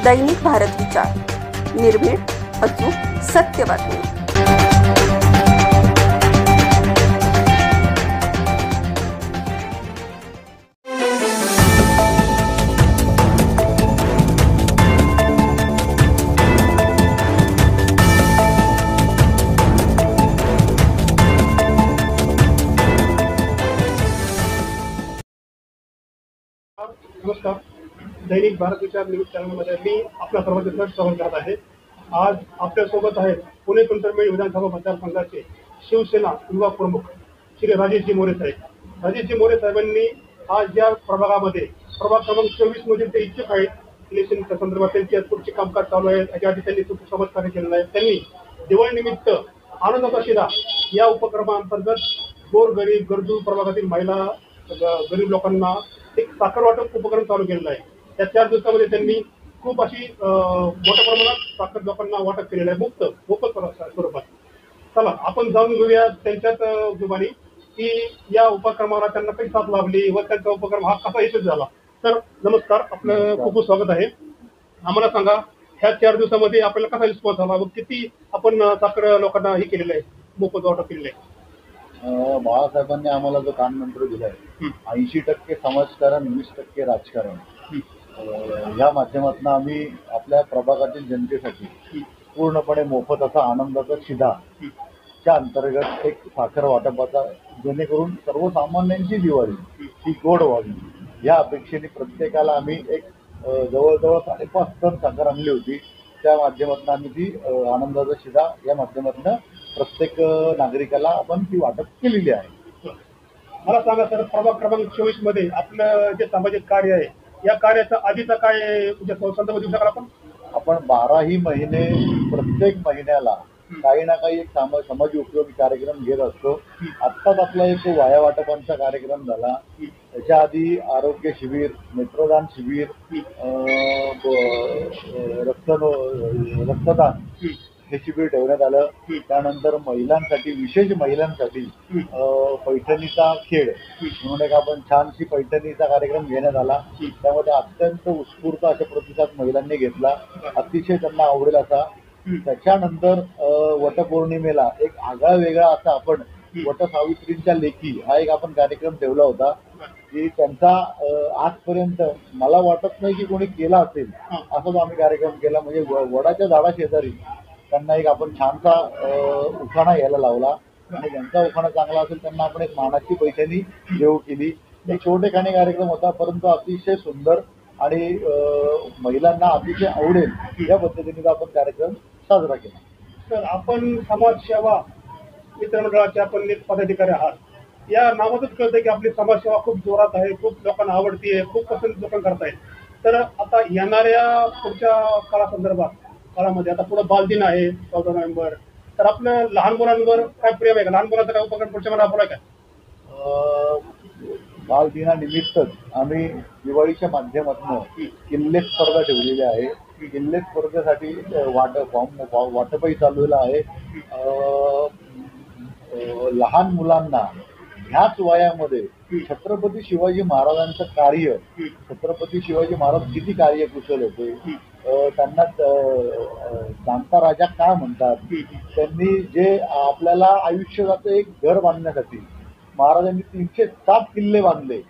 दैनिक भारत विचार, निर्भीड, अचूक, सत्य बातमी. नमस्कार. दैनिक भारत विचार न्यूज चॅनलमध्ये मी आपल्या सर्वांचं स्वागत करत आहे. आज आपल्यासोबत आहेत पुणे कंटोन्मेंट विधानसभा मतदारसंघाचे शिवसेना युवा प्रमुख श्री राजेशजी मोरे साहेब. राजेशजी मोरे साहेबांनी आज या प्रभागामध्ये प्रभाग क्रमांक 24 मध्ये ते इच्छुक आहेत इलेक्शनच्या संदर्भात त्यांची आज पुढचे कामकाज चालू आहे. याआधी त्यांनी सोबत कार्य केलेलं आहे. त्यांनी दिवाळीनिमित्त आनंदाचा शिरा या उपक्रमाअंतर्गत गोरगरीब गरजू प्रभागातील महिला गरीब लोकांना एक साखर वाटप उपक्रम चालू केलेला आहे. त्या 4 दिवसामध्ये त्यांनी खूप अशी मोठ्या प्रमाणात साखर लोकांना वाटप केलेलं आहे मोफत स्वरूपात. चला आपण जाणून घेऊया त्यांच्याच जुबानी की या उपक्रमाला त्यांना काही साथ लाभली व त्यांचा उपक्रम हा कसा यशस्वी झाला. तर नमस्कार, आपलं खूप खूप स्वागत आहे. आम्हाला सांगा, ह्या 4 दिवसामध्ये आपल्याला कसा रिस्पॉन्स झाला व किती आपण साखर लोकांना हे केलेलं आहे, मोफत वाटप केलेलं आहे? बाळासाहेबांनी आम्हाला जो कानमंत्र दिलाय 80% समाजकारण 20% राजकारण, या माध्यमातून आम्ही आपल्या प्रभागातील जनतेसाठी पूर्णपणे मोफत असा आनंदाचा शिधा च्या अंतर्गत एक साखर वाटपाचा, जेणेकरून सर्वसामान्यांची दिवाळी ही गोड व्हावी या अपेक्षेने प्रत्येकाला आम्ही एक जवळजवळ 5.5 टन साखर आणली होती. त्या माध्यमातून आम्ही ती आनंदाचा शिधा या माध्यमातून प्रत्येक नागरिकाला आपण ती वाटप केलेली आहे. मला सांगा सर, प्रभाग क्रमांक 24 मध्ये आपलं जे सामाजिक कार्य आहे या कार्याचा आधीचा काय संदर्भ देऊ शकाल आपण 12ही महिने प्रत्येक महिन्याला काही ना काही एक समाज उपयोगी कार्यक्रम घेत असतो. आत्ताच आपला एक वाया वाटपांचा कार्यक्रम झाला. त्याच्या आधी आरोग्य शिबिर, नेत्रदान शिबिर, रक्तदान हे शिबिर ठेवण्यात आलं. त्यानंतर महिलांसाठी, विशेष महिलांसाठी पैठणीचा खेळ म्हणून एक आपण छानशी पैठणीचा कार्यक्रम घेण्यात आला. त्यामध्ये अत्यंत उत्स्फूर्त अशा प्रतिसाद महिलांनी घेतला, अतिशय त्यांना आवडेल असा. त्याच्यानंतर वटपौर्णिमेला एक आगळा वेगळा असा आपण वटसावित्रींच्या लेखी हा एक आपण कार्यक्रम ठेवला होता की त्यांचा आजपर्यंत मला वाटत नाही की कोणी केला असेल असाच आम्ही कार्यक्रम केला. म्हणजे वडाच्या झाडा शेजारी त्यांना एक आपण छानसा उखाणा घ्यायला लावला आणि ज्यांचा उखाणा चांगला असेल त्यांना आपण एक मानाची पैठणी देऊ केली. एक छोटेखानी कार्यक्रम होता, परंतु अतिशय सुंदर आणि महिलांना अतिशय आवडेल या पद्धतीने आपण कार्यक्रम साजरा केला. सर, आपण समाजसेवा मित्रमंडळाचे आपण एक पदाधिकारी आहात. या नावातच कळतं की आपली समाजसेवा खूप जोरात आहे, खूप लोकांना आवडती आहे, खूप पसंत लोक करतायत. तर आता येणाऱ्या पुढच्या काळामध्ये आता पुढे बालदिन आहे 14 नोव्हेंबर, तर आपलं लहान मुलांवर काय प्रेम आहे का? लहान मुलांचा काय उपक्रम पुढच्या मला बोलाय का? बालदिनानिमित्तच आम्ही दिवाळीच्या माध्यमातून किल्ले स्पर्धा ठेवलेली आहे. किल्ले स्पर्धेसाठी वाटपही चाललेलं आहे. लहान मुलांना ह्याच वयामध्ये छत्रपती शिवाजी महाराजांचं कार्य, छत्रपती शिवाजी महाराज किती कार्यकुशल होते, त्यांना जाणता राजा का म्हणतात, त्यांनी जे आपल्याला आयुष्याचं एक घर बांधण्यासाठी महाराजांनी 307 किल्ले बांधले.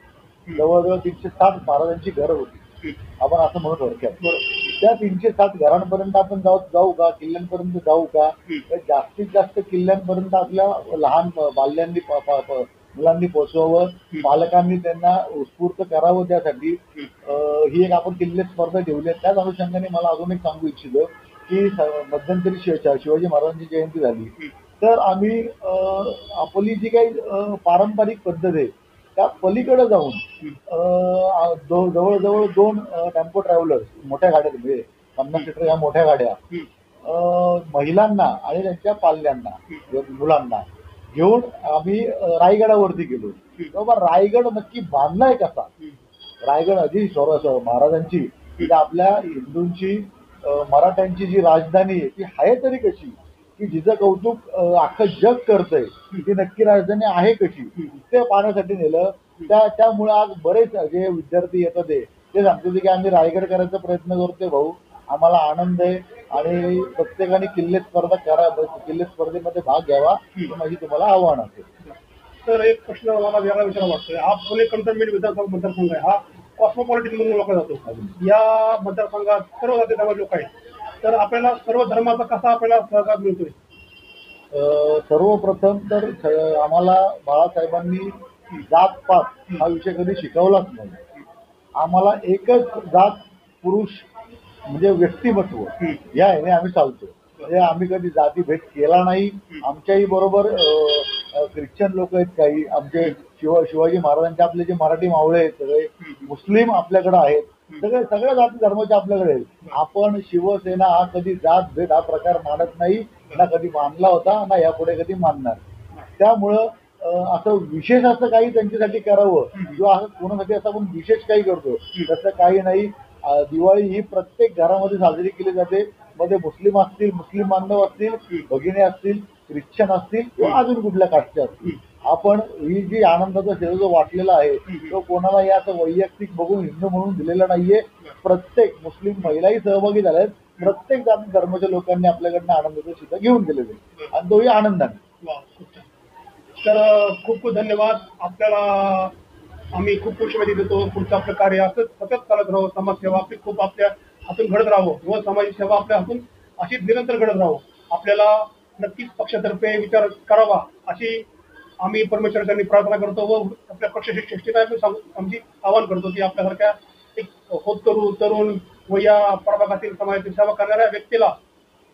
जवळजवळ 307 महाराजांची घरं होती आपण असं म्हणत थोडक्यात. त्या 307 घरांपर्यंत आपण जाऊ का, किल्ल्यांपर्यंत जाऊ का? जास्तीत जास्त किल्ल्यांपर्यंत आपल्या लहान बाल्यांनी मुलांनी पोचवावं, पालकांनी त्यांना उत्स्फूर्त करावं. त्यासाठी ही एक आपण किल्ले स्पर्धा ठेवली आहे. त्याच अनुषंगाने मला अजून एक सांगू इच्छितो की मध्यंतरी शिवाजी महाराजांची जयंती झाली, तर आम्ही आपली जी काही पारंपरिक पद्धत आहे त्या पलीकडे जाऊन जवळजवळ 2 टेम्पो ट्रॅव्हलर्स, मोठ्या गाड्या, म्हणजे 50 सीटर या मोठ्या गाड्या, महिलांना आणि त्यांच्या पाल्यांना मुलांना घेऊन आम्ही रायगडावरती गेलो. बाबा, रायगड नक्की बांधलाय कसा? रायगड आधी महाराजांची आपल्या हिंदूंची, मराठ्यांची जी राजधानी आहे ती आहे तरी कशी, की जिचं कौतुक अख्खं जग करतंय ती नक्की राजधानी आहे कशी ते पाहण्यासाठी नेलं. त्यामुळे आज बरेच जे विद्यार्थी येतात ते सांगतो की आम्ही रायगड करायचा प्रयत्न करतोय भाऊ, आम्हाला आनंद आहे आणि प्रत्येकाने किल्ले स्पर्धेमध्ये भाग घ्यावा ही माझी तुम्हाला आव्हान असेल. तर एक प्रश्न मला वेगळा विचार वाटतोय. हा पुणे कंटोन्मेंट विधानसभा मतदारसंघ आहे, हा कॉस्मोपॉलिटन म्हणून ओळखला जातो. या मतदारसंघात सर्व जातीचे लोक आहेत, तर आपल्याला सर्व धर्माचा कसा आपल्याला सहकार मिळतोय? सर्वप्रथम तर आम्हाला बाळासाहेबांनी जात पात हा विषय कधी शिकवलाच नाही. आम्हाला एकच जात पुरुष म्हणजे व्यक्तिमत्व या ह्याने आम्ही चालतो. म्हणजे आम्ही कधी जाती भेद केला नाही. आमच्याही बरोबर ख्रिश्चन लोक आहेत, काही आमचे शिवाजी महाराजांचे आपले जे मराठी मावळे आहेत, सगळे मुस्लिम आपल्याकडे आहेत, सगळ्या जाती धर्माचे आपल्याकडे आहेत. आपण शिवसेना हा कधी जात भेद हा प्रकार मानत नाही, ना कधी मानला होता, ना यापुढे कधी मानणार. त्यामुळं असं विशेष असं काही त्यांच्यासाठी करावं किंवा असं कोणासाठी असं आपण विशेष काही करतो तसं काही नाही. दिवाळी ही प्रत्येक घरामध्ये साजरी केली जाते. मध्ये मुस्लिम असतील, मुस्लिम बांधव असतील, भगिनी असतील, ख्रिश्चन असतील किंवा अजून कुठल्या कास्टचे असतील, आपण ही जी आनंदाचा शेर जो वाटलेला आहे तो कोणाला याचं वैयक्तिक बघून हिंदू म्हणून दिलेला नाहीये. प्रत्येक मुस्लिम महिलाही सहभागी झाल्यात. प्रत्येक जाती धर्माच्या लोकांनी आपल्याकडनं आनंदाचं शिदा घेऊन दिलेलं आहे आणि तोही आनंदाने. तर खूप खूप धन्यवाद. आपल्याला आम्ही खूप खूप शुभेच्छा देतो. पुढचं आपलं कार्य असंच सतत चालत राहावं. समाजसेवा आपली खूप आपल्या हातून घडत राहावं व सामाजिक सेवा आपल्या हातून अशीच निरंतर घडत राहावं. आपल्याला नक्कीच पक्षातर्फे विचार करावा अशी आम्ही परमेश्वरांनी प्रार्थना करतो व आपल्या पक्षश्रेष्ठीला आमची आवाहन करतो की आपल्यासारख्या एक होतकरू तरुण व या प्रभागातील समाजाची सेवा करणाऱ्या व्यक्तीला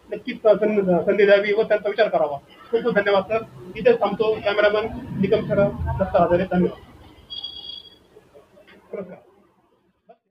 नक्कीच संधी द्यावी व त्यांचा विचार करावा. खूप खूप धन्यवाद सर. इथेच थांबतो. Cameraman Nikam sir, Datta Hazare. धन्यवाद. नमस्कार.